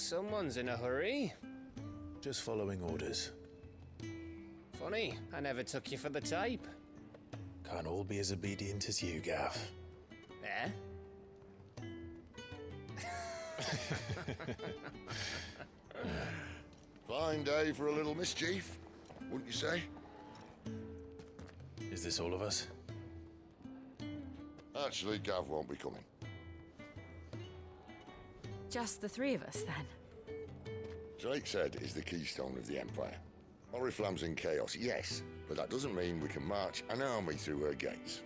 someone's in a hurry. Just following orders. Funny, I never took you for the type. Can't all be as obedient as you, Gav. Eh? Fine day for a little mischief, wouldn't you say? Is this all of us? Actually, Gav won't be coming. Just the three of us, then? Drake's Head is the keystone of the Empire. Oriflamme's in chaos, yes, but that doesn't mean we can march an army through her gates.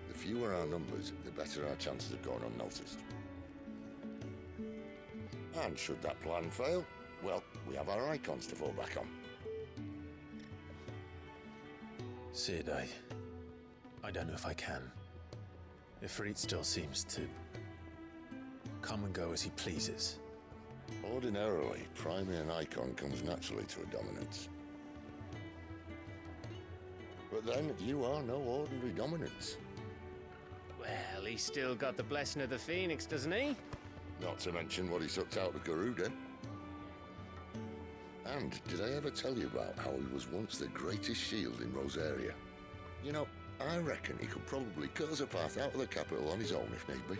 The fewer our numbers, the better our chances of going unnoticed. And should that plan fail, well, we have our icons to fall back on. Sid, I don't know if I can. Ifrit still seems to come and go as he pleases. Ordinarily, priming an icon comes naturally to a dominance. But then, you are no ordinary dominance. Well, he's still got the blessing of the Phoenix, doesn't he? Not to mention what he sucked out of Garuda. And did I ever tell you about how he was once the greatest shield in Rosaria? You know, I reckon he could probably cut us a path out of the capital on his own if need be.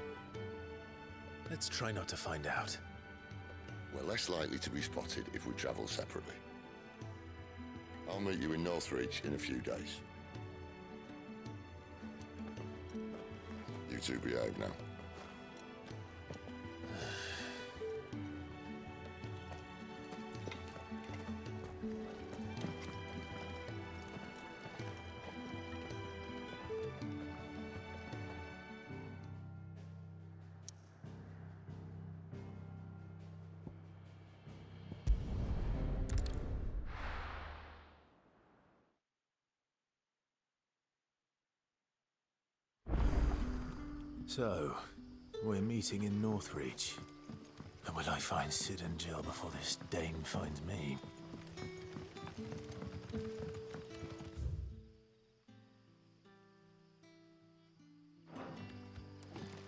Let's try not to find out. We're less likely to be spotted if we travel separately. I'll meet you in Northreach in a few days. You two behave now. So, we're meeting in Northreach. And will I find Sid and Jill before this Dane finds me?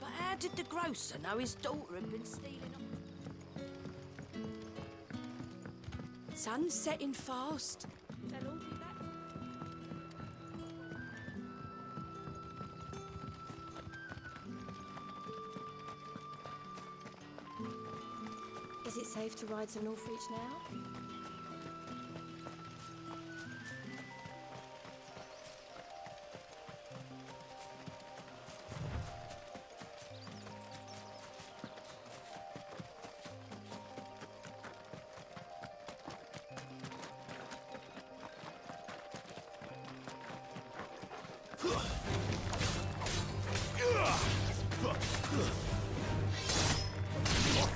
But how did the grocer know his daughter had been stealing up? Sun's setting fast. They'll all be back. Is it safe to ride to Northreach now?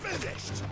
Finished!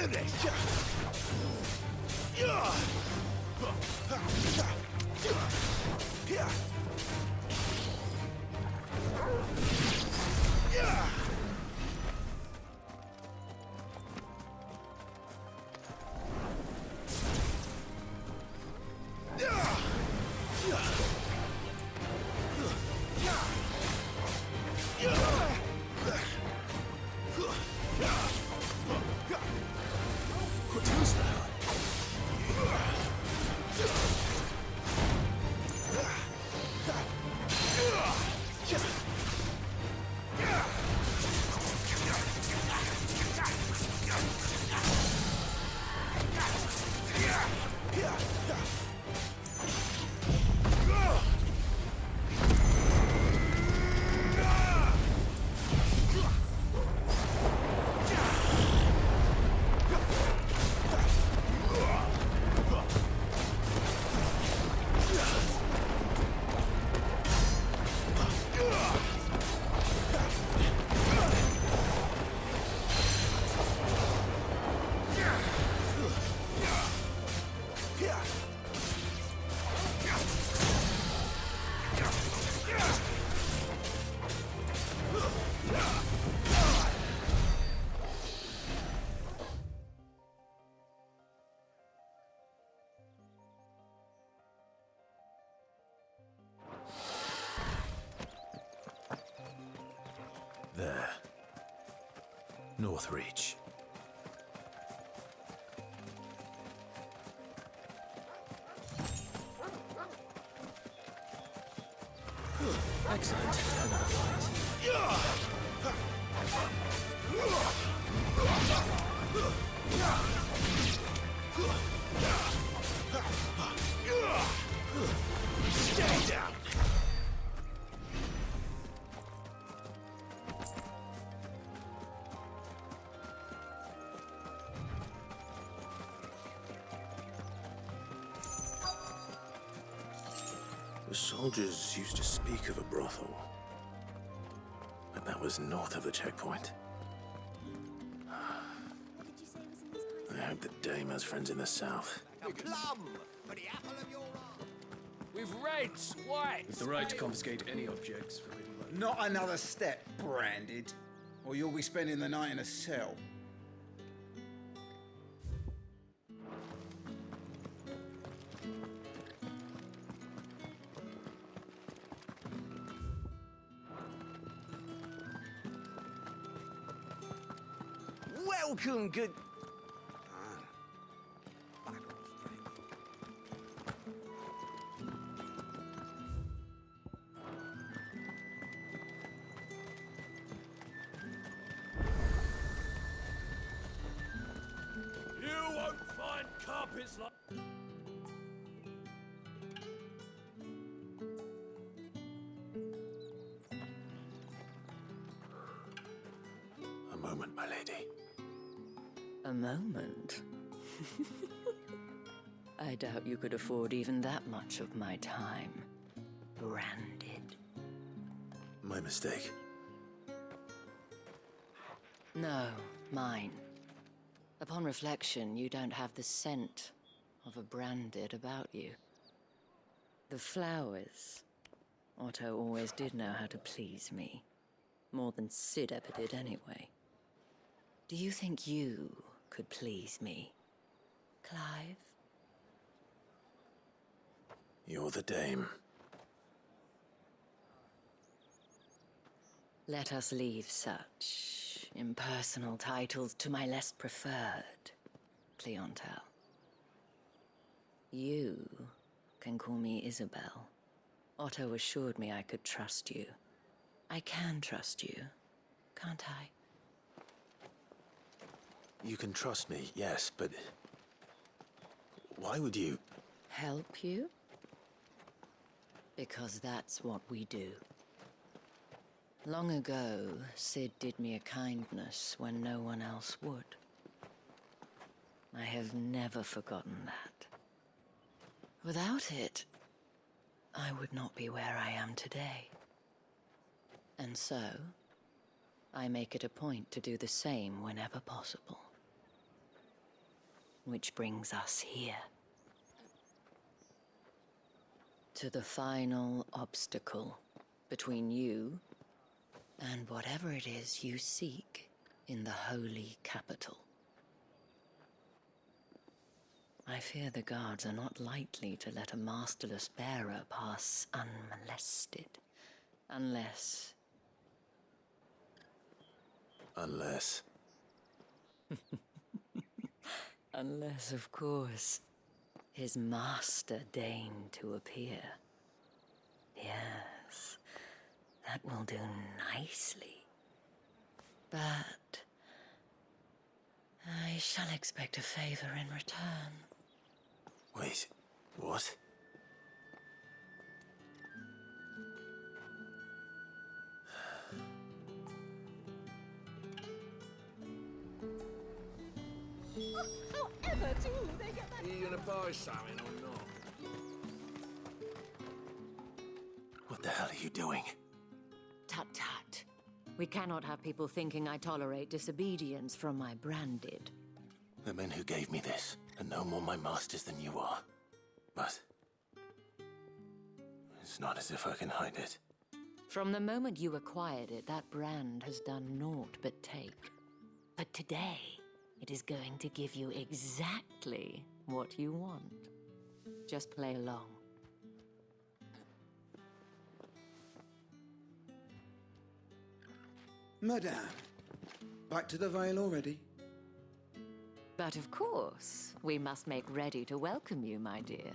finished! There. North Reach. Excellent. Another fight. Stay down! The soldiers used to speak of a brothel, but that was north of the checkpoint. I hope the dame has friends in the south. Plum! For the apple of your eye! With reds, whites. With the right to confiscate any objects forbidden by... Not another step, Branded, or you'll be spending the night in a cell. Welcome, good... You won't find carpets like... A moment, my lady. A moment? I doubt you could afford even that much of my time. Branded. My mistake. No, mine. Upon reflection, you don't have the scent of a Branded about you. The flowers. Otto always did know how to please me. More than Sid ever did anyway. Do you think you could please me, Clive? You're the dame. Let us leave such impersonal titles to my less preferred clientele. You can call me Isabel. Otto assured me I could trust you. I can trust you, can't I? You can trust me, yes, but... why would you... Help you? Because that's what we do. Long ago, Sid did me a kindness when no one else would. I have never forgotten that. Without it, I would not be where I am today. And so, I make it a point to do the same whenever possible. Which brings us here. To the final obstacle between you and whatever it is you seek in the holy capital. I fear the guards are not likely to let a masterless bearer pass unmolested. Unless... Unless... Unless, of course, his master deigned to appear. Yes, that will do nicely. But... I shall expect a favor in return. Wait, what? However, too, they get that. Are you gonna buy something or not? What the hell are you doing? Tut-tut. We cannot have people thinking I tolerate disobedience from my branded. The men who gave me this are no more my masters than you are. But... it's not as if I can hide it. From the moment you acquired it, that brand has done naught but take. But today, it is going to give you exactly what you want. Just play along. Madame, back to the Vale already? But of course, we must make ready to welcome you, my dear.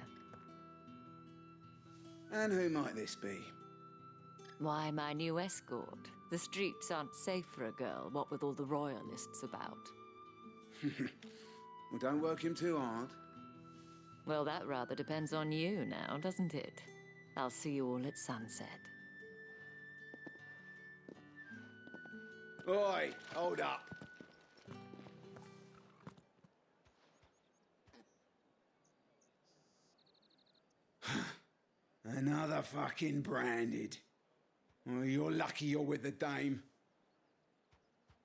And who might this be? Why, my new escort. The streets aren't safe for a girl, what with all the royalists about. Well, don't work him too hard. Well, that rather depends on you now, doesn't it? I'll see you all at sunset. Oi, hold up. Another fucking branded. Well, you're lucky you're with the dame.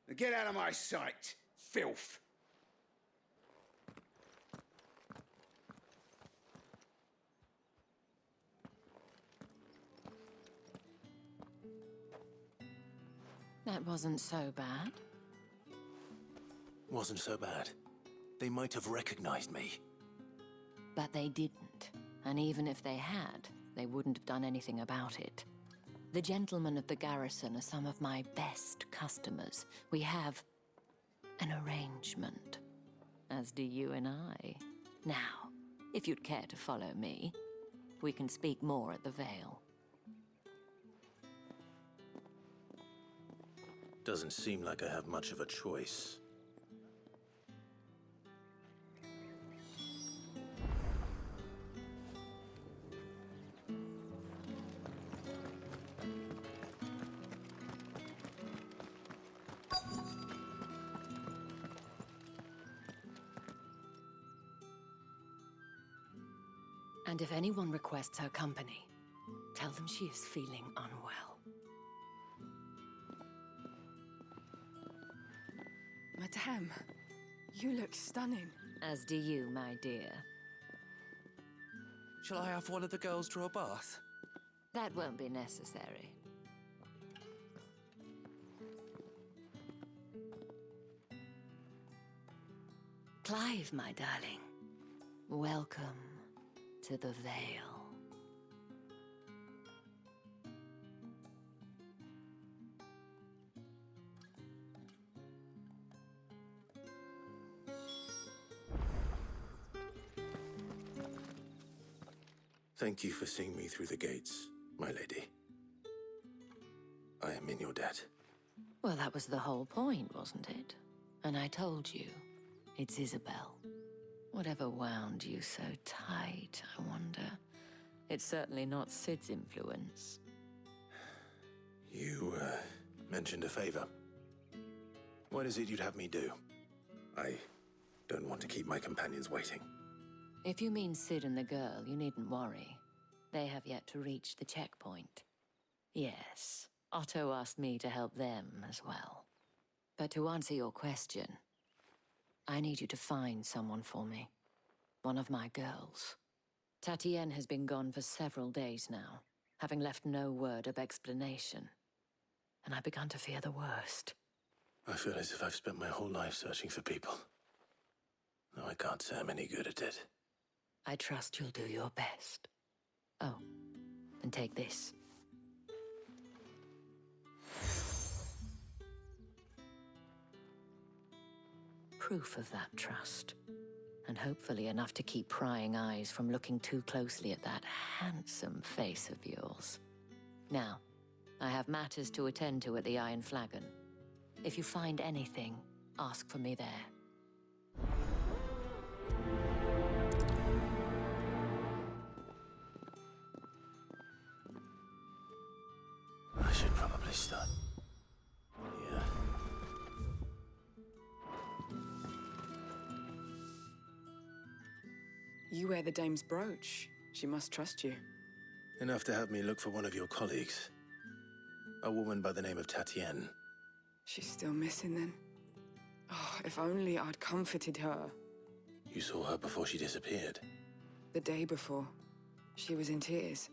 Now get out of my sight, filth. That wasn't so bad. Wasn't so bad. They might have recognized me. But they didn't. And even if they had, they wouldn't have done anything about it. The gentlemen of the garrison are some of my best customers. We have an arrangement, as do you and I. Now, if you'd care to follow me, we can speak more at the Vale. Doesn't seem like I have much of a choice. And if anyone requests her company, tell them she is feeling unwell. Madame, you look stunning. As do you, my dear. Shall I have one of the girls draw a bath? That won't be necessary. Clive, my darling. Welcome to the Vale. Thank you for seeing me through the gates, my lady. I am in your debt. Well, that was the whole point, wasn't it? And I told you, it's Isabel. Whatever wound you so tight, I wonder. It's certainly not Sid's influence. You, mentioned a favor. What is it you'd have me do? I don't want to keep my companions waiting. If you mean Sid and the girl, you needn't worry. They have yet to reach the checkpoint. Yes, Otto asked me to help them as well. But to answer your question, I need you to find someone for me. One of my girls. Tatienne has been gone for several days now, having left no word of explanation. And I've begun to fear the worst. I feel as if I've spent my whole life searching for people. Though I can't say I'm any good at it. I trust you'll do your best. Oh, and take this. Proof of that trust. And hopefully enough to keep prying eyes from looking too closely at that handsome face of yours. Now, I have matters to attend to at the Iron Flagon. If you find anything, ask for me there. I should probably start. Yeah. You wear the dame's brooch. She must trust you. Enough to have me look for one of your colleagues. A woman by the name of Tatienne. She's still missing then. Oh, if only I'd comforted her. You saw her before she disappeared? The day before. She was in tears.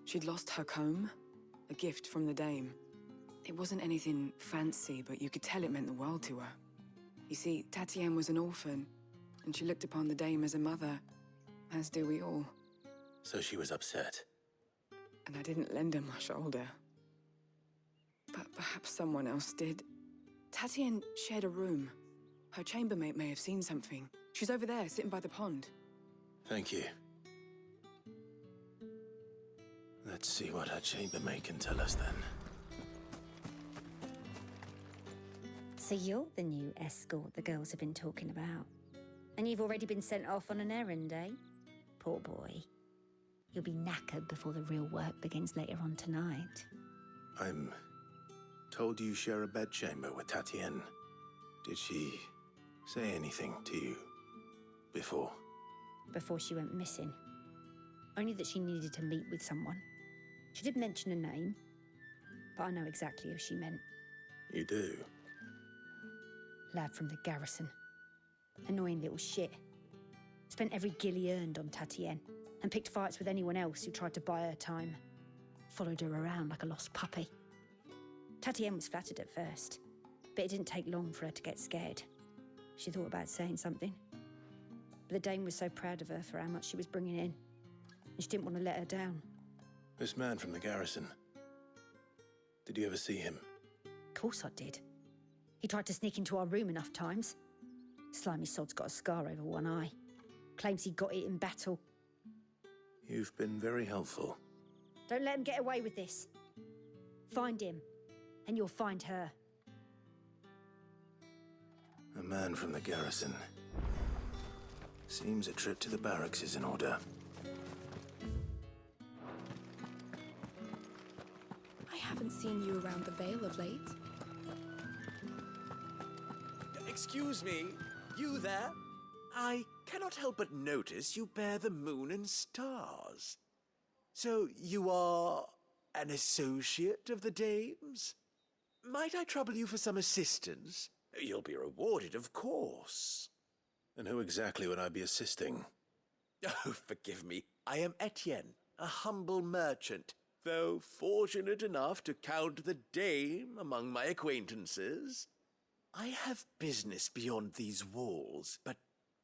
She'd lost her comb, a gift from the dame. It wasn't anything fancy, but you could tell it meant the world to her. You see, Tatienne was an orphan, and she looked upon the dame as a mother, as do we all. So she was upset. And I didn't lend her my shoulder. But perhaps someone else did. Tatienne shared a room. Her chambermaid may have seen something. She's over there, sitting by the pond. Thank you. Let's see what her chambermaid can tell us then. So you're the new escort the girls have been talking about. And you've already been sent off on an errand, eh? Poor boy. You'll be knackered before the real work begins later on tonight. I'm told you share a bedchamber with Tatienne. Did she say anything to you before? Before she went missing. Only that she needed to meet with someone. She did mention a name, but I know exactly who she meant. You do? Lad from the garrison. Annoying little shit. Spent every guil he earned on Tatienne, and picked fights with anyone else who tried to buy her time. Followed her around like a lost puppy. Tatienne was flattered at first, but it didn't take long for her to get scared. She thought about saying something. But the dame was so proud of her for how much she was bringing in, and she didn't want to let her down. This man from the garrison. Did you ever see him? Of course I did. He tried to sneak into our room enough times. Slimy sod's got a scar over one eye. Claims he got it in battle. You've been very helpful. Don't let him get away with this. Find him, and you'll find her. A man from the garrison. Seems a trip to the barracks is in order. I haven't seen you around the Vale of late. Excuse me, you there? I cannot help but notice you bear the moon and stars. So you are an associate of the dame's? Might I trouble you for some assistance? You'll be rewarded, of course. And who exactly would I be assisting? Oh, forgive me. I am Etienne, a humble merchant, though fortunate enough to count the dame among my acquaintances. I have business beyond these walls, but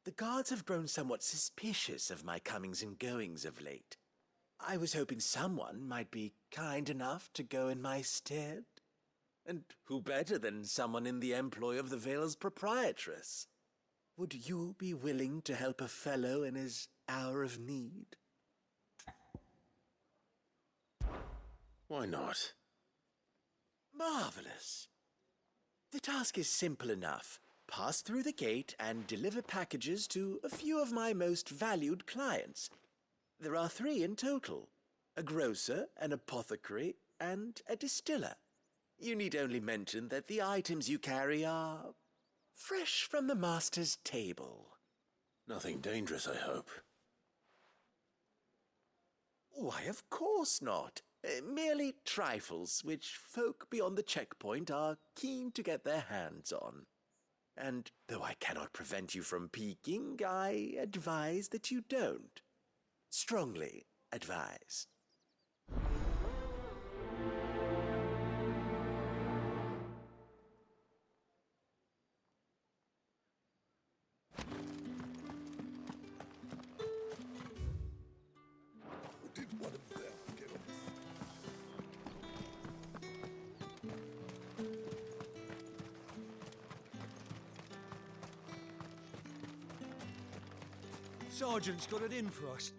the guards have grown somewhat suspicious of my comings and goings of late. I was hoping someone might be kind enough to go in my stead. And who better than someone in the employ of the Vale's proprietress? Would you be willing to help a fellow in his hour of need? Why not? Marvelous. The task is simple enough. Pass through the gate and deliver packages to a few of my most valued clients. There are 3 in total. A grocer, an apothecary, and a distiller. You need only mention that the items you carry are fresh from the master's table. Nothing dangerous, I hope. Why, of course not. Merely trifles which folk beyond the checkpoint are keen to get their hands on. And though I cannot prevent you from peeking, I advise that you don't. Strongly advise. Did one of them get off? Sergeant's got it in for us.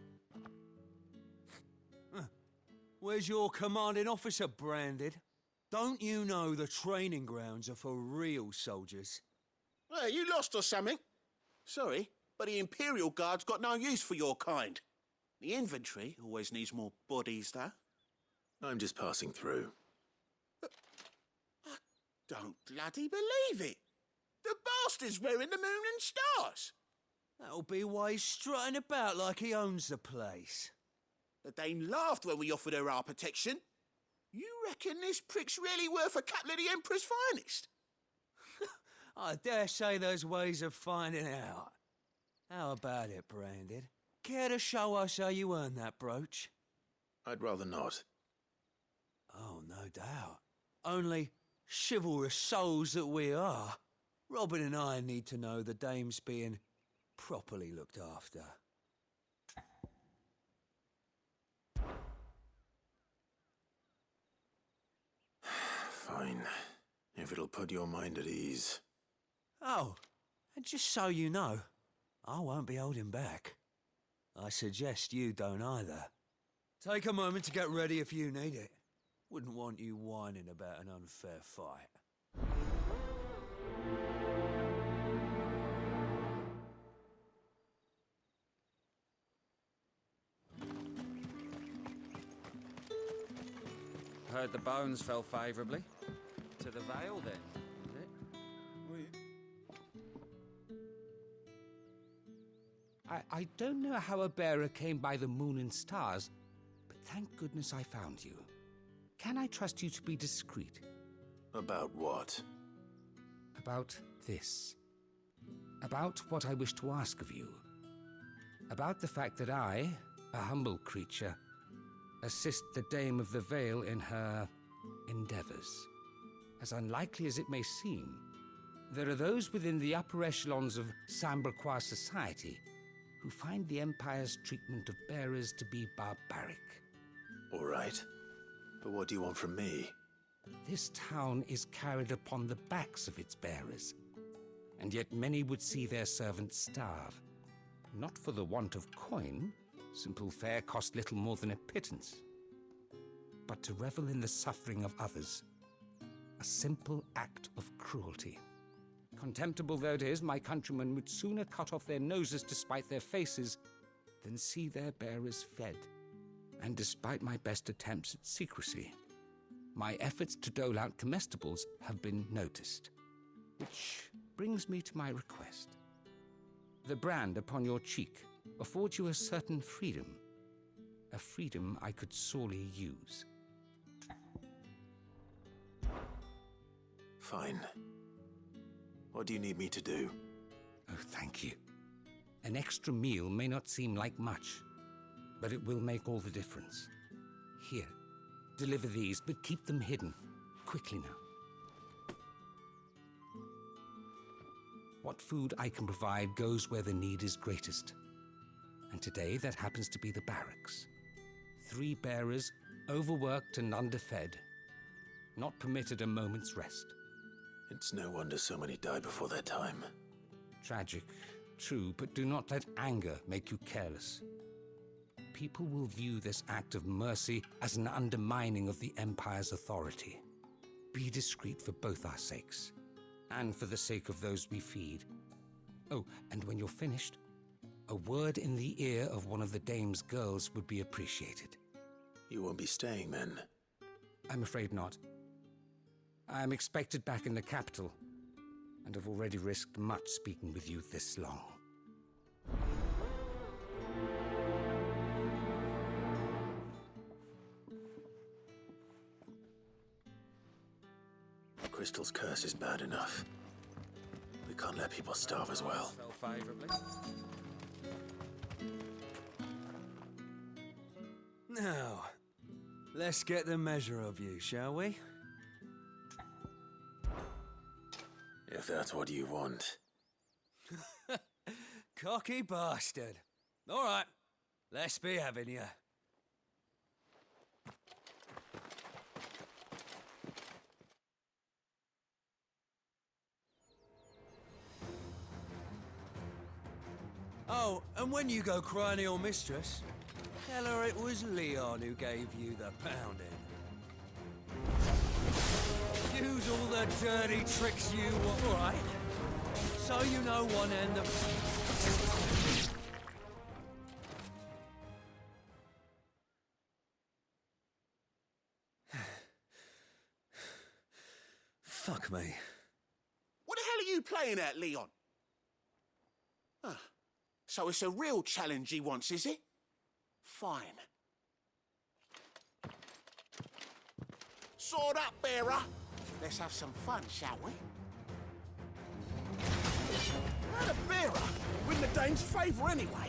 Where's your commanding officer, Branded? Don't you know the training grounds are for real soldiers? Hey, you lost or something? Sorry, but the Imperial Guard's got no use for your kind. The infantry always needs more bodies, though. I'm just passing through. I don't bloody believe it. The bastard's wearing the moon and stars. That'll be why he's strutting about like he owns the place. The Dane laughed when we offered her our protection. You reckon this prick's really worth a couple of the Emperor's finest? I dare say there's ways of finding out. How about it, Branded? Care to show us how you earned that brooch? I'd rather not. Oh, no doubt. Only chivalrous souls that we are, Robin and I need to know the dame's being properly looked after. Fine. If it'll put your mind at ease. Oh, and just so you know, I won't be holding back. I suggest you don't either. Take a moment to get ready if you need it. Wouldn't want you whining about an unfair fight. Heard the bones fell favourably. To the Vale, then, is it? I don't know how a bearer came by the moon and stars, but thank goodness I found you. Can I trust you to be discreet? About what? About this. About what I wish to ask of you. About the fact that I, a humble creature, assist the Dame of the Vale in her endeavors. As unlikely as it may seem, there are those within the upper echelons of Samberquois society who find the Empire's treatment of bearers to be barbaric. All right. But what do you want from me? This town is carried upon the backs of its bearers, and yet many would see their servants starve. Not for the want of coin, simple fare cost little more than a pittance, but to revel in the suffering of others, a simple act of cruelty. Contemptible though it is, my countrymen would sooner cut off their noses to spite their faces than see their bearers fed. And despite my best attempts at secrecy, my efforts to dole out comestibles have been noticed. Which brings me to my request. The brand upon your cheek affords you a certain freedom. A freedom I could sorely use. Fine. What do you need me to do? Oh, thank you. An extra meal may not seem like much, but it will make all the difference. Here, deliver these, but keep them hidden. Quickly now. What food I can provide goes where the need is greatest. And today, that happens to be the barracks. 3 bearers, overworked and underfed, not permitted a moment's rest. It's no wonder so many die before their time. Tragic, true, but do not let anger make you careless. People will view this act of mercy as an undermining of the Empire's authority. Be discreet for both our sakes, and for the sake of those we feed. Oh, and when you're finished, a word in the ear of one of the Dame's girls would be appreciated. You won't be staying, then? I'm afraid not. I'm expected back in the capital, and have already risked much speaking with you this long. Crystal's curse is bad enough. The can't let people starve as well. Fell favourably. Now, let's get the measure of you, shall we? If that's what you want. Cocky bastard. All right, let's be having you. Oh, and when you go crying to your mistress, tell her it was Leon who gave you the pounding. Use all the dirty tricks you want, all right? So you know one end of... Fuck me. What the hell are you playing at, Leon? Ah, so it's a real challenge he wants, is it? Fine. Sword up, bearer. Let's have some fun, shall we? Not a bearer. Win the dame's favour anyway.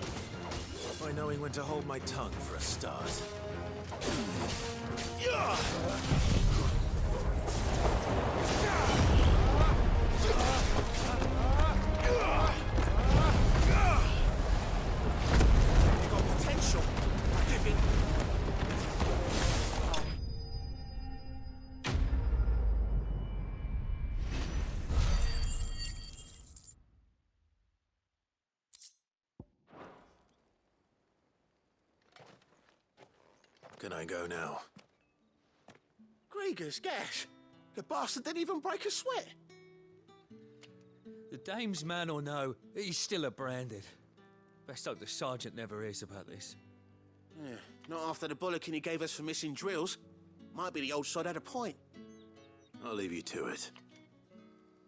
By knowing when to hold my tongue for a start. You got potential. Give it. Can I go now? Grieger's gas. The bastard didn't even break a sweat. The dame's man or no, he's still a branded. Best hope the sergeant never hears about this. Yeah, not after the bollocking he gave us for missing drills. Might be the old sod had a point. I'll leave you to it.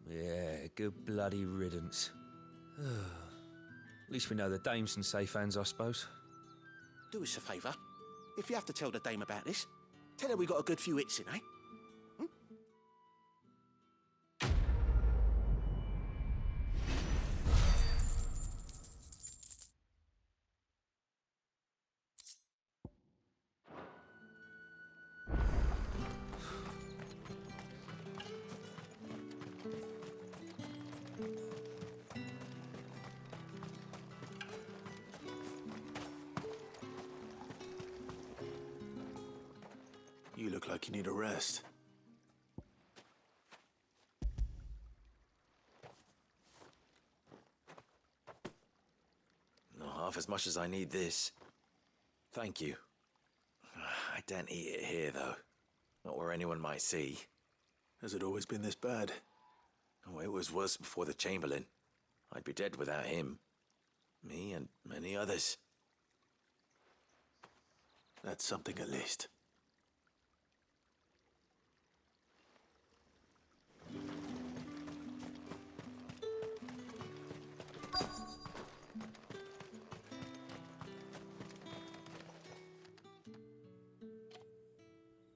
Yeah, good bloody riddance. At least we know the dame's in safe hands, I suppose. Do us a favour. If you have to tell the dame about this, tell her we got a good few hits in, eh? You look like you need a rest. Not half as much as I need this. Thank you. I daren't eat it here, though. Not where anyone might see. Has it always been this bad? Oh, it was worse before the Chamberlain. I'd be dead without him. Me and many others. That's something at least.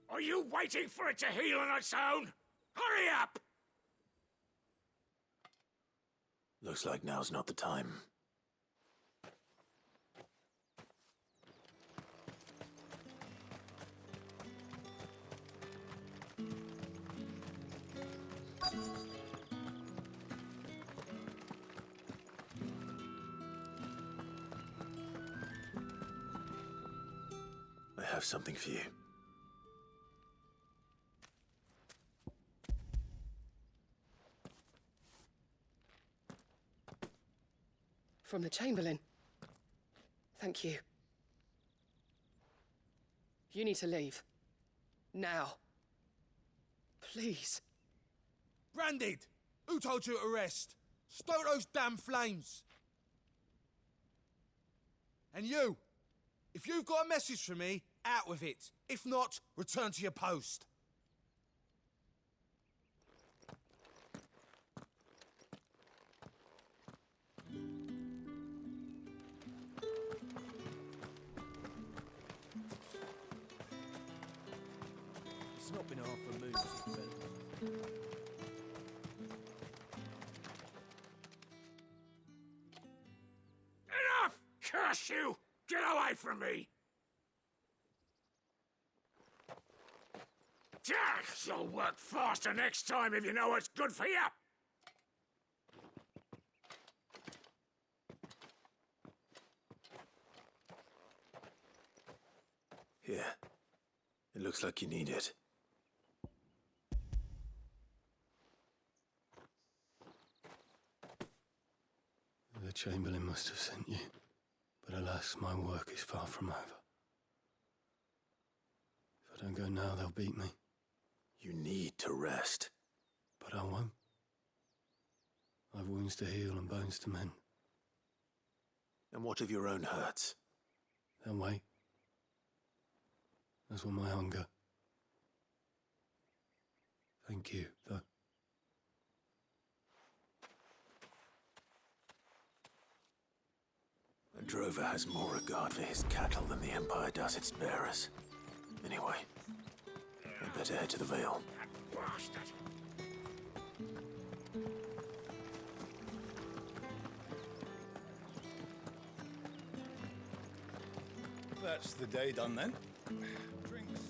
Are you waiting for it to heal on its own? Hurry up! Looks like now's not the time. I have something for you. From the Chamberlain. Thank you. You need to leave. Now. Please. Branded! Who told you to rest? Stoke those damn flames! And you! If you've got a message for me, out with it. If not, return to your post. It's not been half a moon since then. Curse you! Get away from me! You'll work faster next time if you know what's good for you! Here. It looks like you need it. The Chamberlain must have sent you, but alas, my work is far from over. If I don't go now, they'll beat me. You need to rest. But I won't. I've wounds to heal and bones to mend. And what of your own hurts? They'll wait. As will my hunger. Thank you, though. A drover has more regard for his cattle than the Empire does its bearers. Anyway, I'd better head to the Vale. Bastard! That's the day done then. Drinks.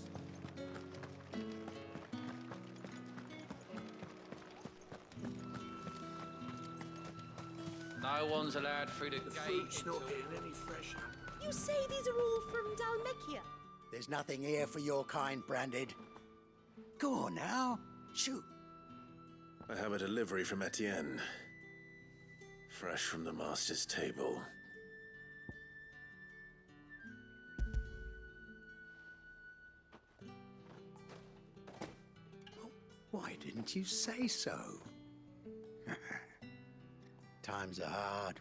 No one's allowed through the, gate. Fruit's not getting any fresher. You say these are all from Dalmekia? There's nothing here for your kind, Branded. Go on now. Shoot. I have a delivery from Etienne. Fresh from the Master's table. Why didn't you say so? Times are hard.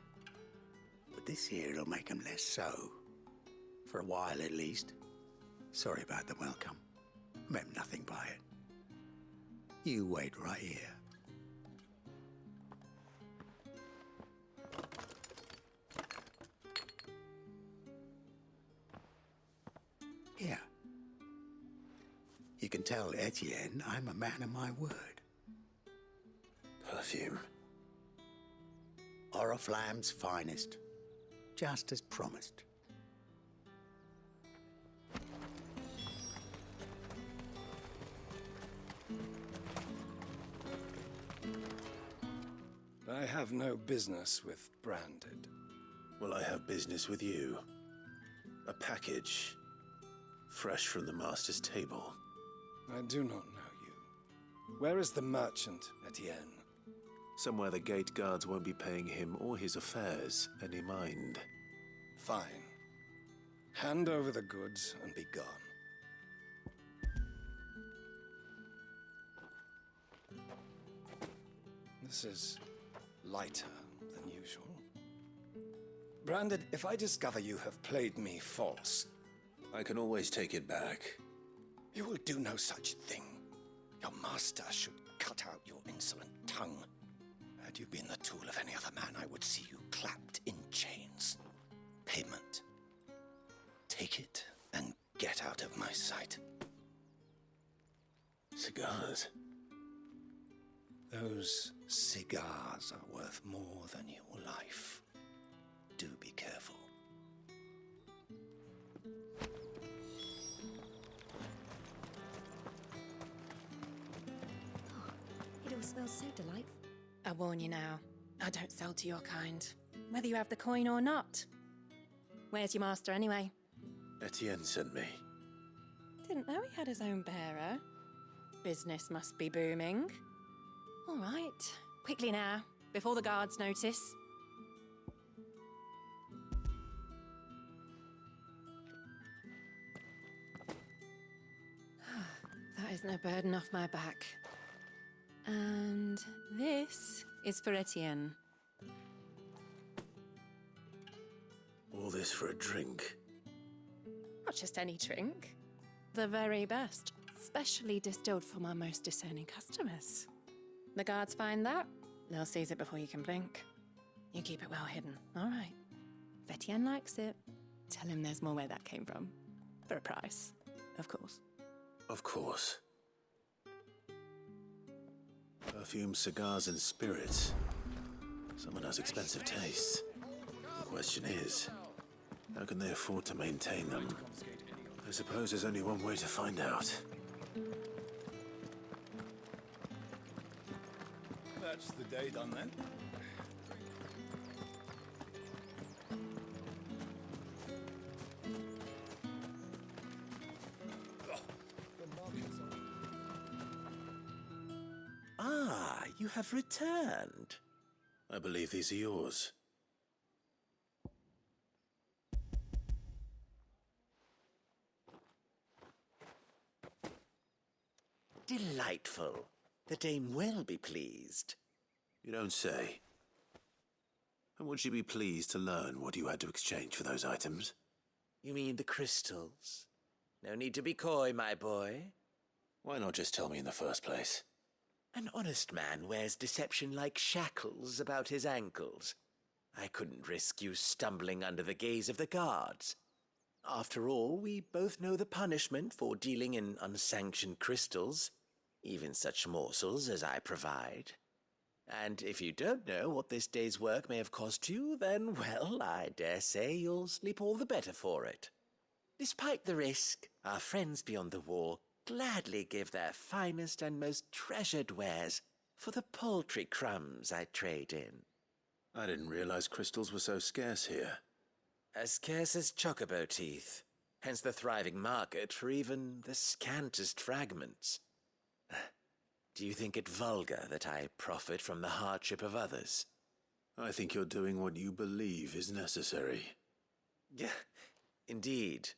But this here'll make 'em less so. For a while, at least. Sorry about the welcome. Meant nothing by it. You wait right here. Here. You can tell Etienne I'm a man of my word. Perfume. Oriflamme's finest. Just as promised. I have no business with Branded. Well, I have business with you. A package. Fresh from the Master's table. I do not know you. Where is the merchant, Etienne? Somewhere the gate guards won't be paying him or his affairs any mind. Fine. Hand over the goods and be gone. This is lighter than usual. Branded, if I discover you have played me false... I can always take it back. You will do no such thing. Your master should cut out your insolent tongue. Had you been the tool of any other man, I would see you clapped in chains. Payment. Take it and get out of my sight. Cigars. Those cigars are worth more than your life. Do be careful. It all smells so delightful. I warn you now, I don't sell to your kind, whether you have the coin or not. Where's your master anyway? Etienne sent me. Didn't know he had his own bearer. Business must be booming. All right, quickly now, before the guards notice. That is no burden off my back. And this is for Etienne. All this for a drink. Not just any drink. The very best, specially distilled for my most discerning customers. The guards find that, they'll seize it before you can blink. You keep it well hidden, all right? If Etienne likes it, tell him there's more where that came from. For a price, of course. Of course. Perfume, cigars, and spirits. Someone has expensive tastes. The question is, How can they afford to maintain them? I suppose there's only one way to find out. That's the day done then. Ah, you have returned. I believe these are yours. Delightful. The dame will be pleased. You don't say. And would she be pleased to learn what you had to exchange for those items? You mean the crystals? No need to be coy, my boy. Why not just tell me in the first place? An honest man wears deception like shackles about his ankles. I couldn't risk you stumbling under the gaze of the guards. After all, we both know the punishment for dealing in unsanctioned crystals, even such morsels as I provide. And if you don't know what this day's work may have cost you, then, well, I dare say you'll sleep all the better for it. Despite the risk, our friends beyond the wall gladly give their finest and most treasured wares for the paltry crumbs I trade in. I didn't realize crystals were so scarce here. As scarce as chocobo teeth, hence the thriving market for even the scantest fragments. Do you think it vulgar that I profit from the hardship of others? I think you're doing what you believe is necessary. Yeah, indeed.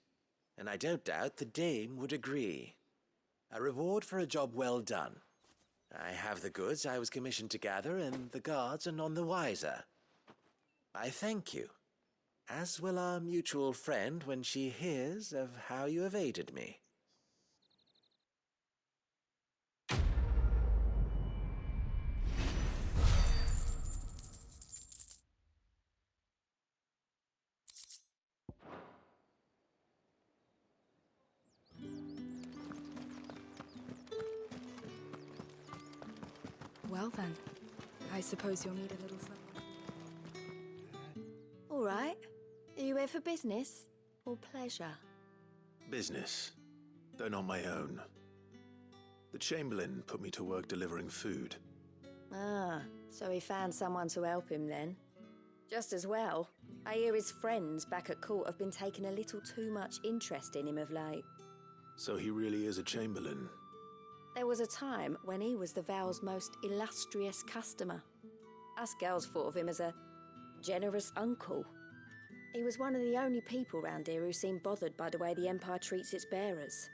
And I don't doubt the dame would agree. A reward for a job well done. I have the goods I was commissioned to gather, and the guards are none the wiser. I thank you, as will our mutual friend when she hears of how you have aided me. Well then, I suppose you'll need a little something. All right. Are you here for business or pleasure? Business, though not my own. The Chamberlain put me to work delivering food. Ah, so he found someone to help him then. Just as well. I hear his friends back at court have been taking a little too much interest in him of late. So he really is a Chamberlain. There was a time when he was the Vale's most illustrious customer. Us girls thought of him as a generous uncle. He was one of the only people round here who seemed bothered by the way the Empire treats its bearers.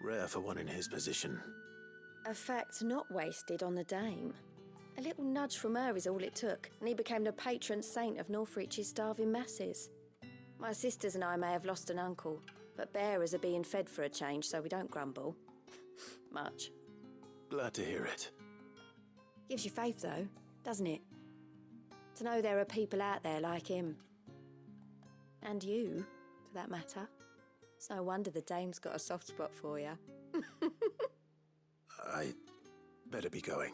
Rare for one in his position. A fact not wasted on the dame. A little nudge from her is all it took, and he became the patron saint of Northreach's starving masses. My sisters and I may have lost an uncle, but bearers are being fed for a change, so we don't grumble. Much. Glad to hear it. Gives you faith, though, doesn't it? To know there are people out there like him. And you, for that matter. It's no wonder the dame's got a soft spot for you. I better be going.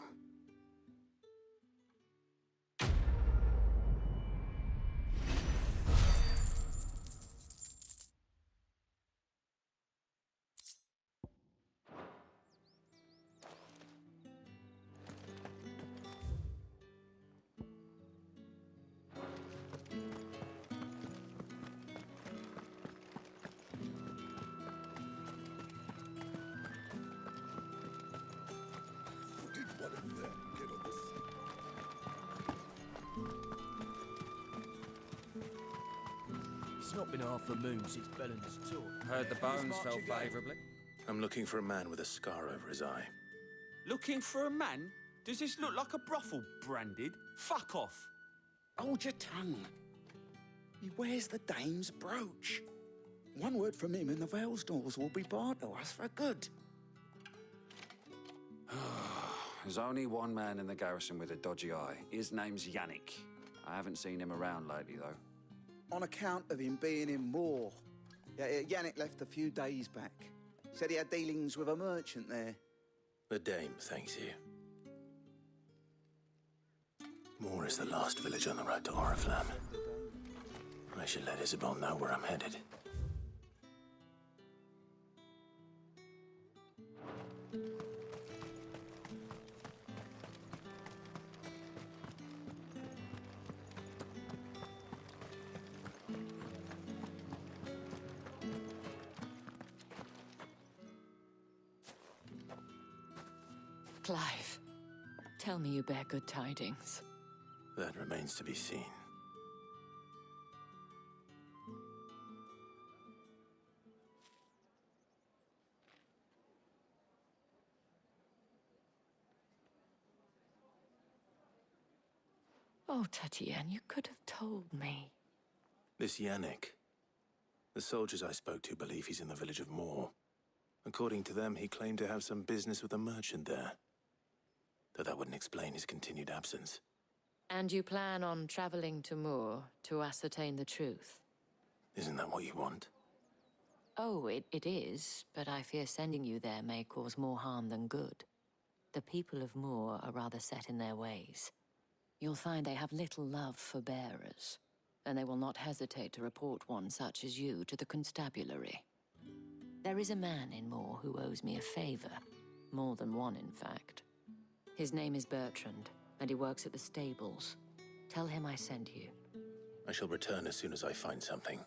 It's not been half a moon since Belen's tour. Heard the bones fell favourably. I'm looking for a man with a scar over his eye. Looking for a man? Does this look like a brothel branded? Fuck off. Hold your tongue. He wears the dame's brooch. One word from him and the Vale's doors will be barred to us for good. There's only one man in the garrison with a dodgy eye. His name's Yannick. I haven't seen him around lately, though. On account of him being in war. Yeah, Yannick left a few days back. Said he had dealings with a merchant there. The dame thanks you. Moor is the last village on the road to Oriflamme. I should let Isabel know where I'm headed. Clive, tell me you bear good tidings. That remains to be seen. Oh, Tatienne, you could have told me. This Yannick. The soldiers I spoke to believe he's in the village of Moor. According to them, he claimed to have some business with a merchant there. Though that wouldn't explain his continued absence. And you plan on traveling to Moor to ascertain the truth? Isn't that what you want? Oh, it is, but I fear sending you there may cause more harm than good. The people of Moor are rather set in their ways. You'll find they have little love for bearers, and they will not hesitate to report one such as you to the constabulary. There is a man in Moor who owes me a favor. More than one, in fact. His name is Bertrand, and he works at the stables. Tell him I sent you. I shall return as soon as I find something.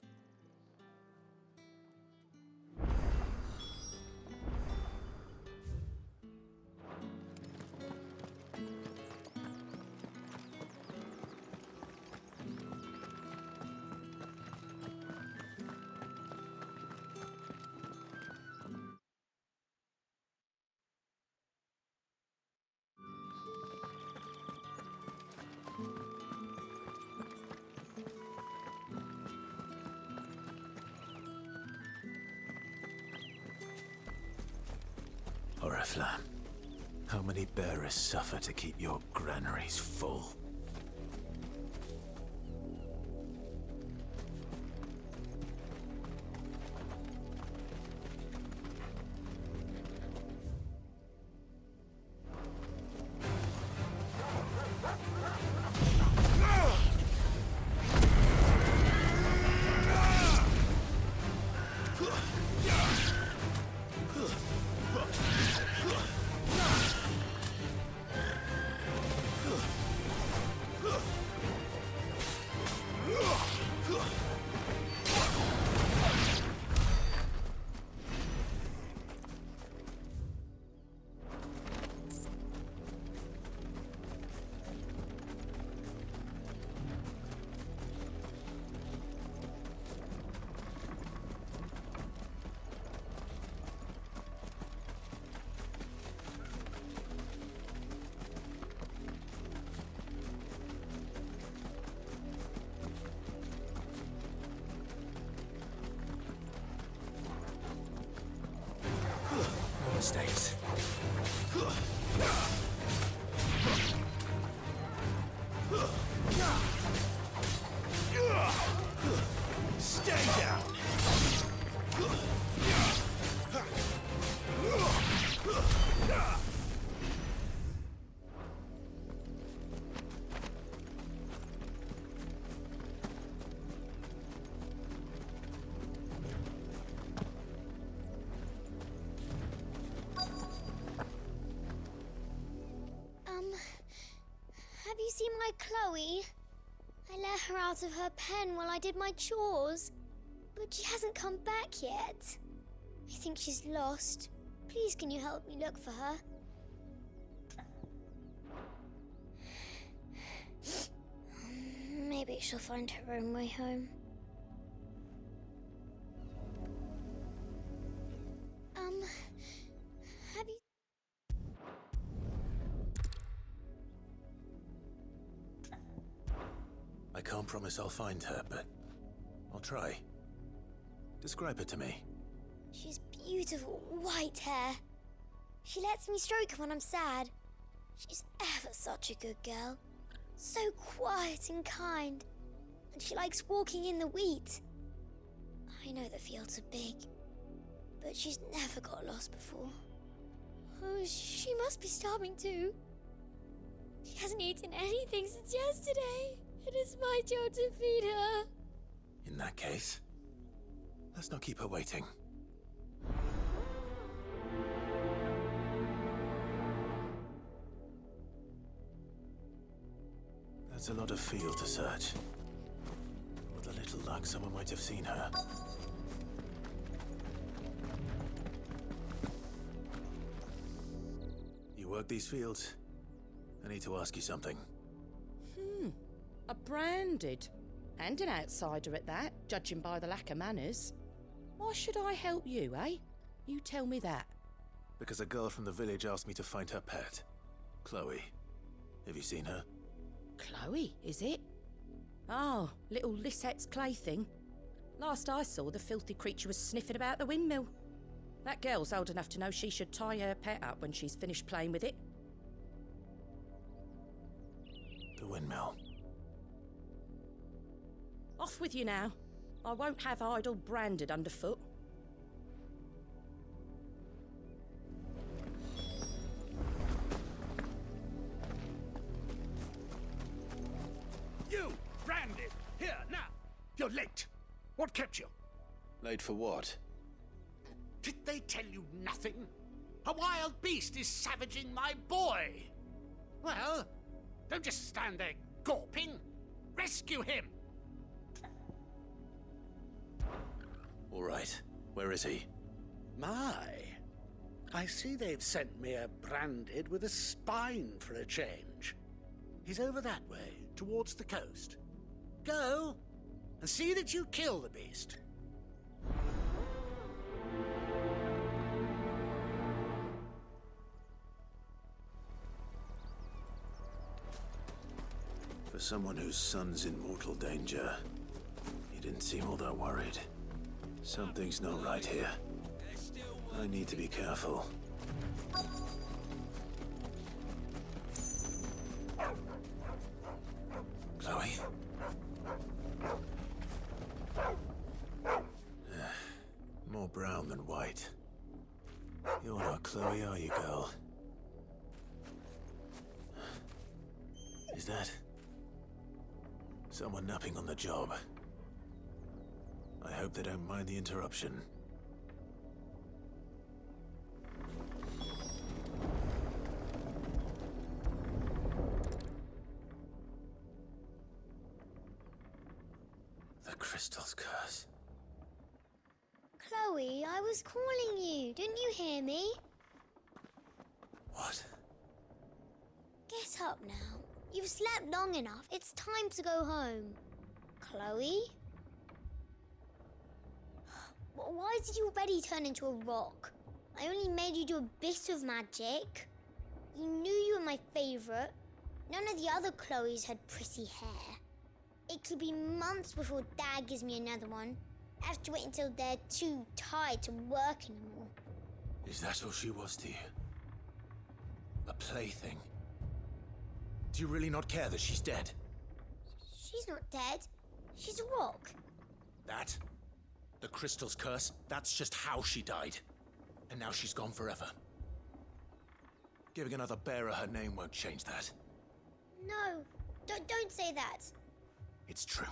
Oriflamme, how many bearers suffer to keep your granaries full? Mistakes. Stay down! Have you seen my Chloe? I let her out of her pen while I did my chores, but she hasn't come back yet. I think she's lost. Please, can you help me look for her? Maybe she'll find her own way home. Have you... I can't promise I'll find her, but I'll try. Describe her to me. She's beautiful white hair. She lets me stroke her when I'm sad. She's ever such a good girl. So quiet and kind. And she likes walking in the wheat. I know the fields are big, but she's never got lost before. Oh, she must be starving too. She hasn't eaten anything since yesterday. It is my job to feed her. In that case, let's not keep her waiting. That's a lot of field to search. With a little luck, someone might have seen her. You work these fields? I need to ask you something. A branded. And an outsider at that, judging by the lack of manners. Why should I help you, eh? You tell me that. Because a girl from the village asked me to find her pet, Chloe. Have you seen her? Chloe, is it? Oh, little Lisette's plaything. Last I saw, the filthy creature was sniffing about the windmill. That girl's old enough to know she should tie her pet up when she's finished playing with it. The windmill. Off with you now. I won't have idle branded underfoot. You, branded! Here, now! You're late. What kept you? Late for what? Did they tell you nothing? A wild beast is savaging my boy! Well, don't just stand there gawping. Rescue him! All right. Where is he? My, I see they've sent me a branded with a spine for a change. He's over that way, towards the coast. Go, and see that you kill the beast. For someone whose son's in mortal danger, he didn't seem all that worried. Something's not right here. I need to be careful. Chloe? More brown than white. You're not Chloe, are you, girl? Is that someone napping on the job? I hope they don't mind the interruption. The crystal's curse. Chloe, I was calling you. Didn't you hear me? What? Get up now. You've slept long enough. It's time to go home. Chloe? Why did you already turn into a rock? I only made you do a bit of magic. You knew you were my favourite. None of the other Chloes had pretty hair. It could be months before Dad gives me another one. I have to wait until they're too tired to work anymore. Is that all she was to you? A plaything? Do you really not care that she's dead? She's not dead. She's a rock. That? The crystal's curse? That's just how she died. And now she's gone forever. Giving another bearer her name won't change that. No, don't say that. It's true.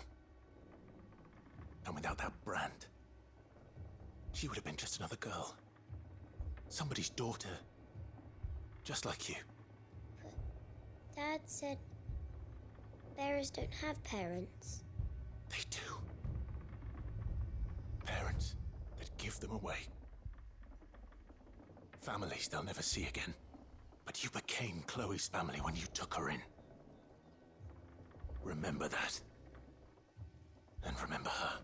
And without that brand, she would have been just another girl. Somebody's daughter. Just like you. But Dad said bearers don't have parents. They do. Parents that give them away. Families they'll never see again. But you became Chloe's family when you took her in. Remember that. And remember her.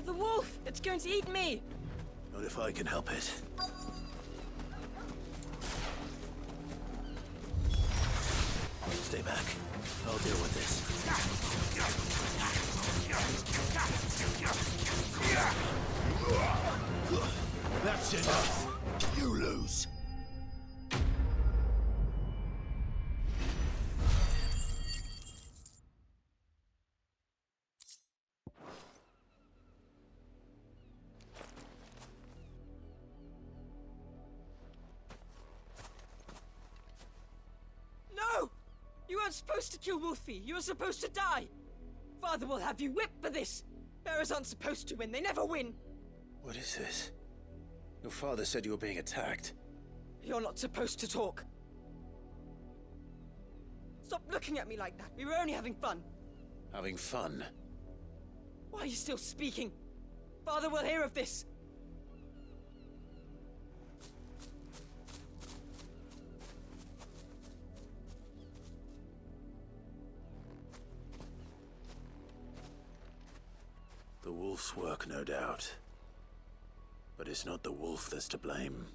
The wolf! It's going to eat me! Not if I can help it. That's enough. You lose. No! You weren't supposed to kill Wolfie. You were supposed to die. Father will have you whipped for this. Bearers aren't supposed to win. They never win. What is this? Your father said you were being attacked. You're not supposed to talk. Stop looking at me like that. We were only having fun. Having fun? Why are you still speaking? Father will hear of this. The wolf's work, no doubt. But it's not the wolf that's to blame.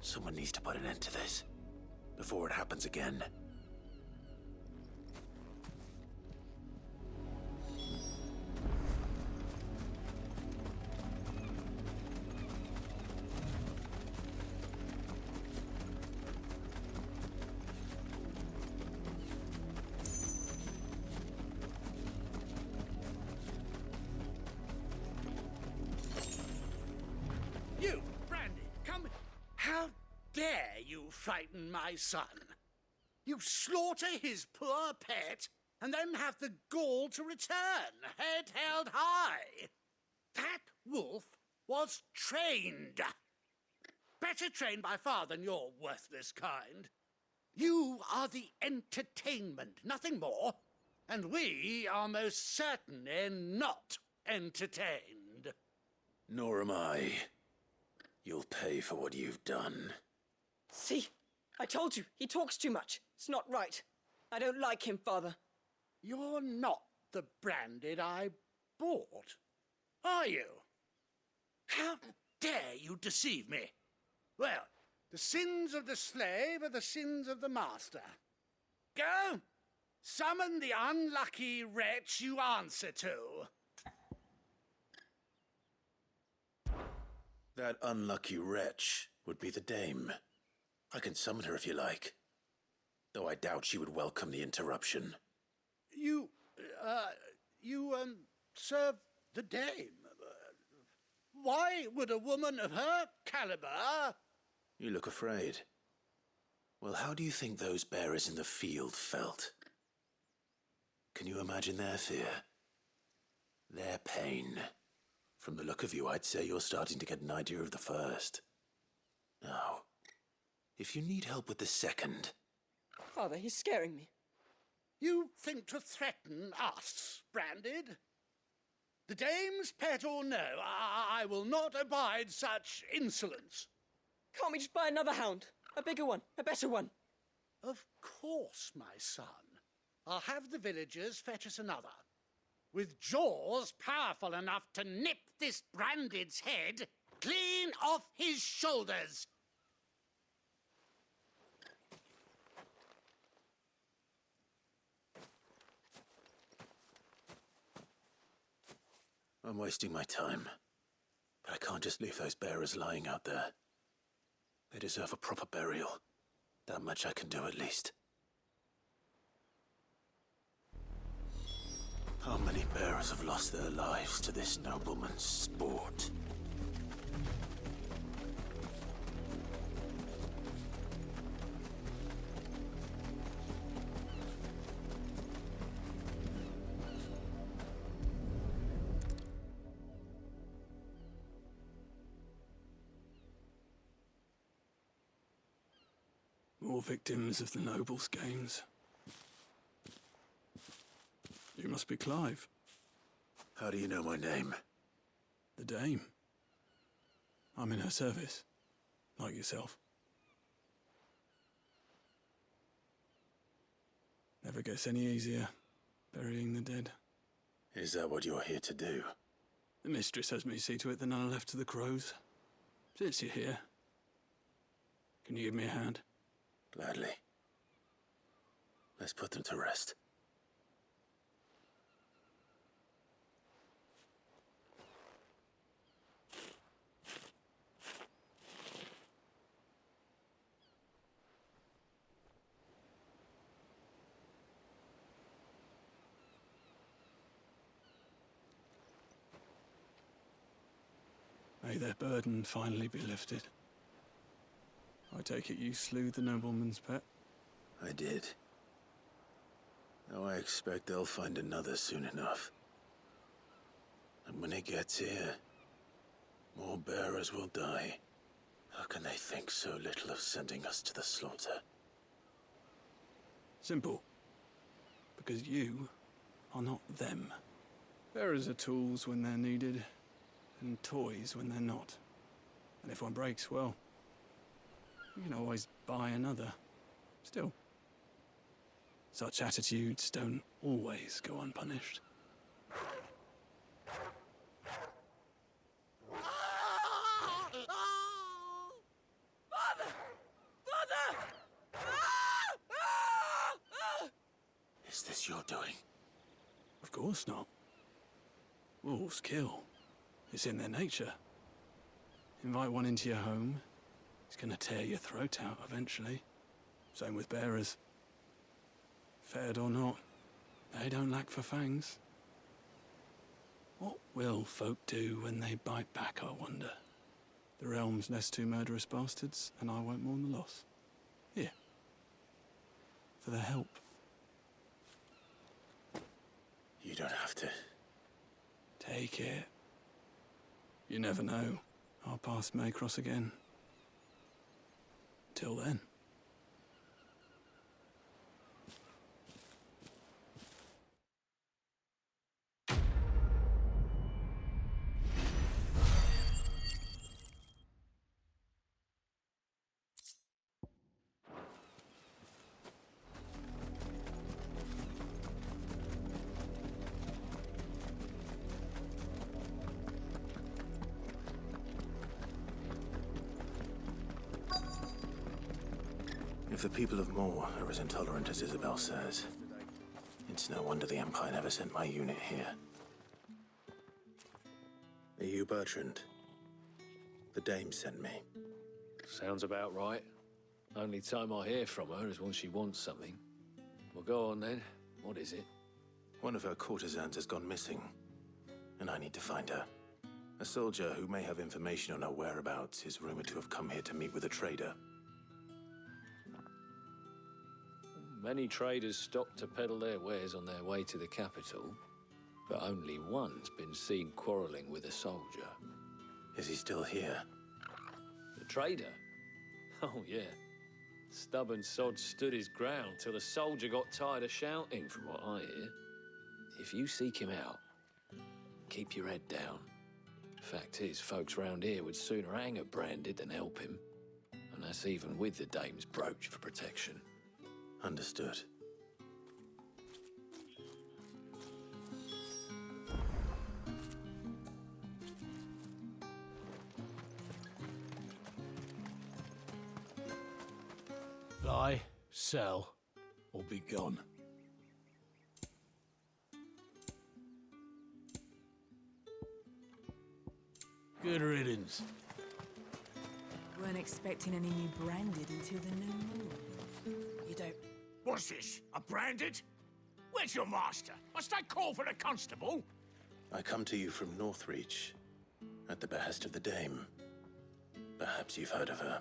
Someone needs to put an end to this, before it happens again. You, Brandy, come. How dare you frighten my son? You slaughter his poor pet and then have the gall to return, head held high. That wolf was trained. Better trained by far than your worthless kind. You are the entertainment, nothing more. And we are most certainly not entertained. Nor am I. You'll pay for what you've done. See? I told you. He talks too much. It's not right. I don't like him, Father. You're not the Branded I bought, are you? How dare you deceive me? Well, the sins of the slave are the sins of the master. Go! Summon the unlucky wretch you answer to. That unlucky wretch would be the dame. I can summon her if you like. Though I doubt she would welcome the interruption. You serve the dame. Why would a woman of her caliber... You look afraid. Well, how do you think those bearers in the field felt? Can you imagine their fear? Their pain? From the look of you, I'd say you're starting to get an idea of the first. Now, if you need help with the second... Father, he's scaring me. You think to threaten us, Branded? The dame's pet or no, I will not abide such insolence. Can't we just buy another hound? A bigger one, a better one. Of course, my son. I'll have the villagers fetch us another. With jaws powerful enough to nip this Branded's head clean off his shoulders. I'm wasting my time. But I can't just leave those bearers lying out there. They deserve a proper burial. That much I can do at least. How many bearers have lost their lives to this nobleman's sport? More victims of the nobles' games. You must be Clive. How do you know my name? The Dame. I'm in her service, like yourself. Never gets any easier, burying the dead. Is that what you're here to do? The mistress has me see to it that none are left to the crows. Since you're here, can you give me a hand? Gladly. Let's put them to rest. May their burden finally be lifted. I take it you slew the nobleman's pet? I did. Now I expect they'll find another soon enough. And when it gets here, more bearers will die. How can they think so little of sending us to the slaughter? Simple. Because you are not them. Bearers are tools when they're needed, and toys when they're not. And if one breaks, well, you can always buy another. Still, such attitudes don't always go unpunished. Is this your doing? Of course not. Wolves kill. It's in their nature. Invite one into your home, he's gonna tear your throat out eventually. Same with bearers. Fed or not, they don't lack for fangs. What will folk do when they bite back, I wonder? The realm's less two murderous bastards, and I won't mourn the loss. Here. For their help. You don't have to. Take it. You never know. Our paths may cross again. Till then. If the people of Moor are as intolerant as Isabel says, it's no wonder the Empire never sent my unit here. Are you Bertrand? The dame sent me. Sounds about right. Only time I hear from her is when she wants something. Well, go on then. What is it? One of her courtesans has gone missing, and I need to find her. A soldier who may have information on her whereabouts is rumored to have come here to meet with a trader. Many traders stop to peddle their wares on their way to the capital, but only one's been seen quarrelling with a soldier. Is he still here? The trader? Oh, yeah. Stubborn sod stood his ground till the soldier got tired of shouting, from what I hear. If you seek him out, keep your head down. Fact is, folks round here would sooner hang a branded than help him. And that's even with the dame's brooch for protection. Understood. Buy, sell, or be gone. Good riddance. Weren't expecting any new branded until the new moon. You don't... What's this? A branded? Where's your master? Must I call for the constable? I come to you from Northreach, at the behest of the dame. Perhaps you've heard of her.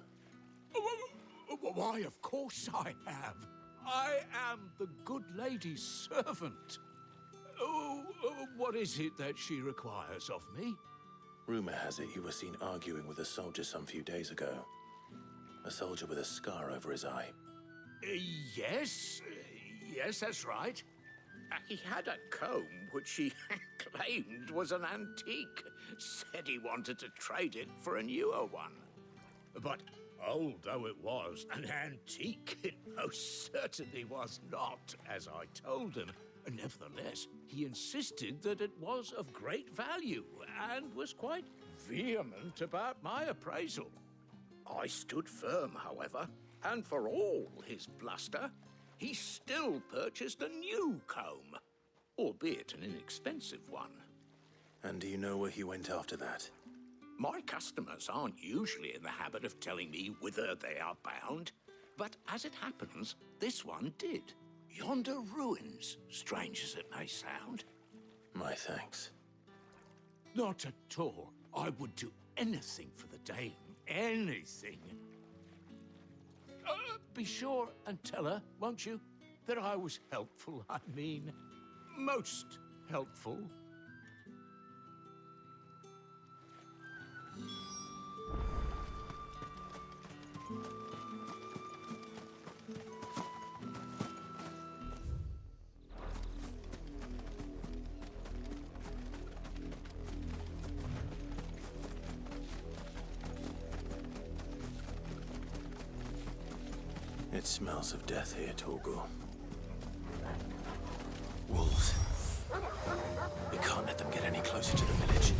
Why, of course I have. I am the good lady's servant. What is it that she requires of me? Rumor has it you were seen arguing with a soldier some few days ago. A soldier with a scar over his eye. Yes, that's right. He had a comb which he claimed was an antique. Said he wanted to trade it for a newer one. But old though it was, an antique it most certainly was not, as I told him. Nevertheless, he insisted that it was of great value and was quite vehement about my appraisal. I stood firm, however, and for all his bluster, he still purchased a new comb, albeit an inexpensive one. And do you know where he went after that? My customers aren't usually in the habit of telling me whither they are bound, but as it happens, this one did. Yonder ruins, strange as it may sound. My thanks. Not at all. I would do anything for the dame. Anything. Be sure and tell her, won't you, that I was helpful. I mean, most helpful. It smells of death here, Torgal. Wolves. We can't let them get any closer to the village.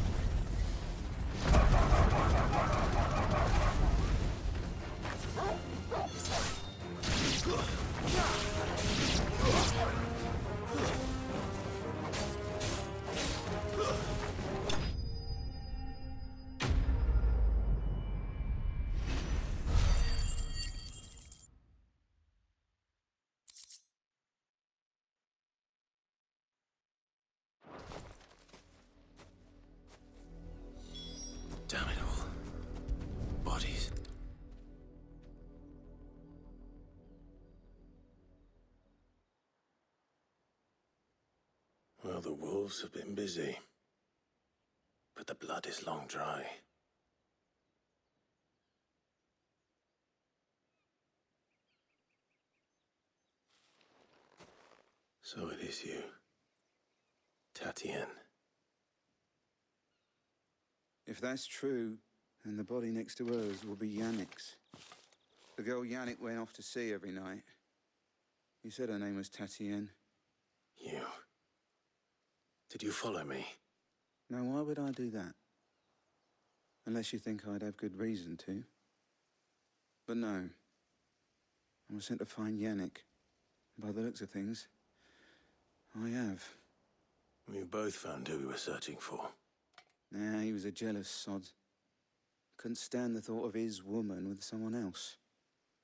Damn it all. Bodies. Well, the wolves have been busy. But the blood is long dry. So it is you, Tatienne. If that's true, then the body next to hers will be Yannick's. The girl Yannick went off to sea every night. You said her name was Tatienne. You. Did you follow me? Now, why would I do that? Unless you think I'd have good reason to. But no. I was sent to find Yannick. By the looks of things, I have. We both found who we were searching for. Nah, he was a jealous sod. Couldn't stand the thought of his woman with someone else.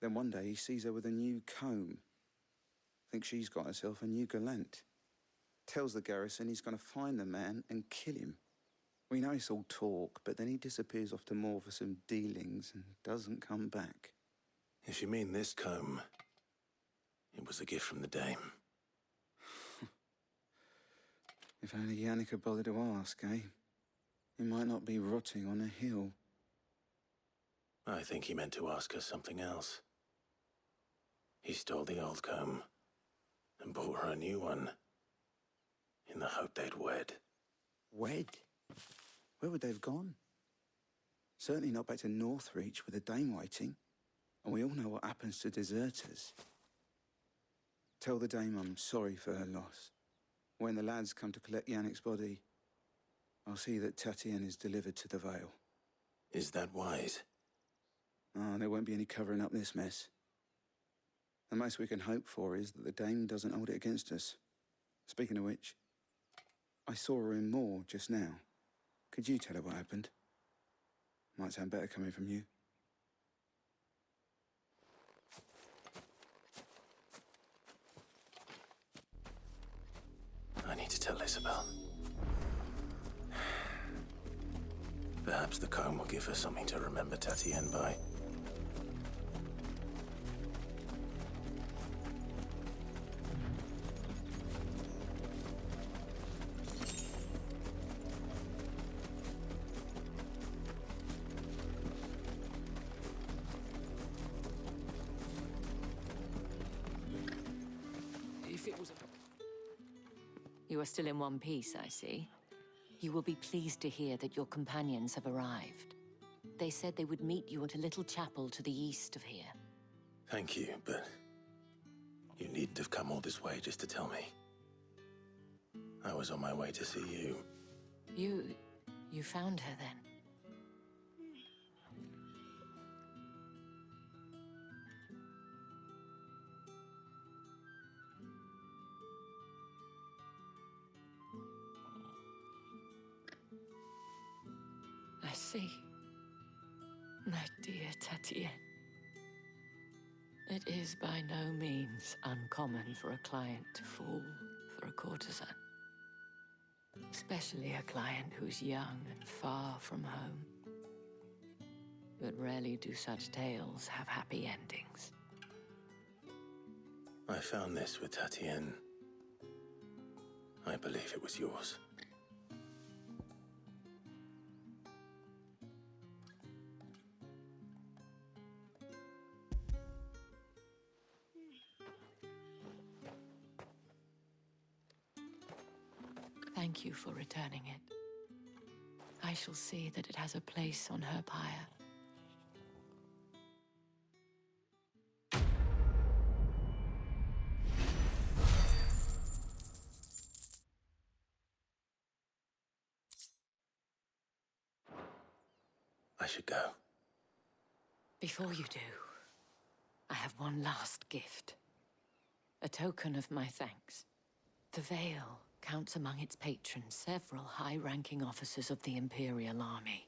Then one day he sees her with a new comb. Thinks she's got herself a new gallant. Tells the garrison he's going to find the man and kill him. We know it's all talk, but then he disappears off to Moor for some dealings and doesn't come back. If you mean this comb, it was a gift from the dame. If only Yannick had bothered to ask, eh? He might not be rotting on a hill. I think he meant to ask her something else. He stole the old comb and bought her a new one in the hope they'd wed. Wed? Where would they have gone? Certainly not back to Northreach with a dame waiting. And we all know what happens to deserters. Tell the dame I'm sorry for her loss. When the lads come to collect Yannick's body, I'll see that Tatienne is delivered to the Vale. Is that wise? Ah, there won't be any covering up this mess. The most we can hope for is that the dame doesn't hold it against us. Speaking of which, I saw her in Moor just now. Could you tell her what happened? Might sound better coming from you. I need to tell Isabel. Perhaps the comb will give her something to remember Tatienne by. If it was You are still in one piece, I see. You will be pleased to hear that your companions have arrived. They said they would meet you at a little chapel to the east of here. Thank you, but you needn't have come all this way just to tell me. I was on my way to see you. You found her then? I see. My dear Tatienne. It is by no means uncommon for a client to fall for a courtesan. Especially a client who's young and far from home. but rarely do such tales have happy endings. I found this with Tatienne. I believe it was yours. Thank you for returning it. I shall see that it has a place on her pyre. I should go. Before you do, I have one last gift. A token of my thanks. The Vale counts among its patrons several high-ranking officers of the Imperial Army.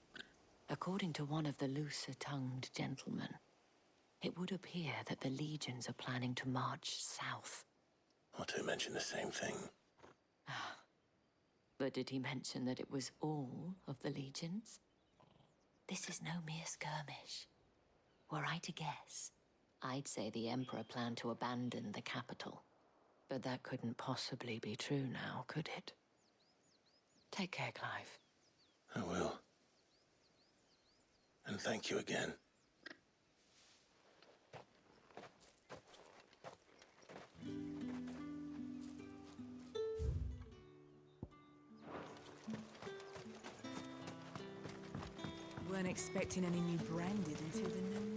According to one of the looser-tongued gentlemen, it would appear that the legions are planning to march south. Or to mention the same thing. But did he mention that it was all of the legions? This is no mere skirmish. Were I to guess, I'd say the Emperor planned to abandon the capital. But that couldn't possibly be true now, could it? Take care, Clive. I will. And thank you again. Weren't expecting any new branded until the new moon.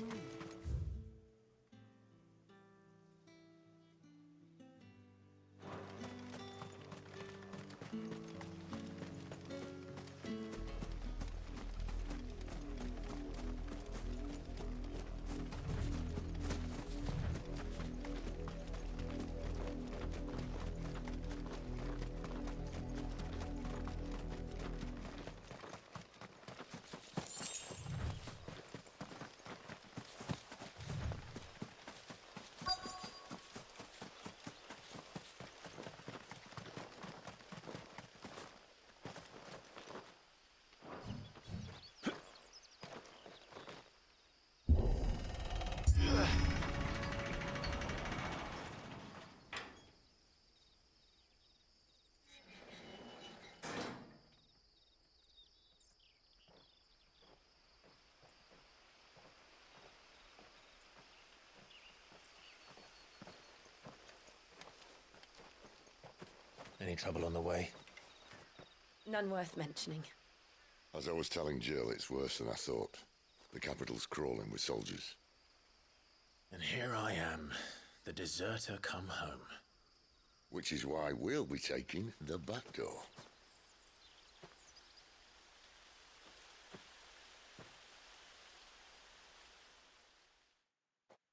Any trouble on the way? None worth mentioning. As I was telling Jill, it's worse than I thought. The capital's crawling with soldiers. And here I am, the deserter come home. Which is why we'll be taking the back door.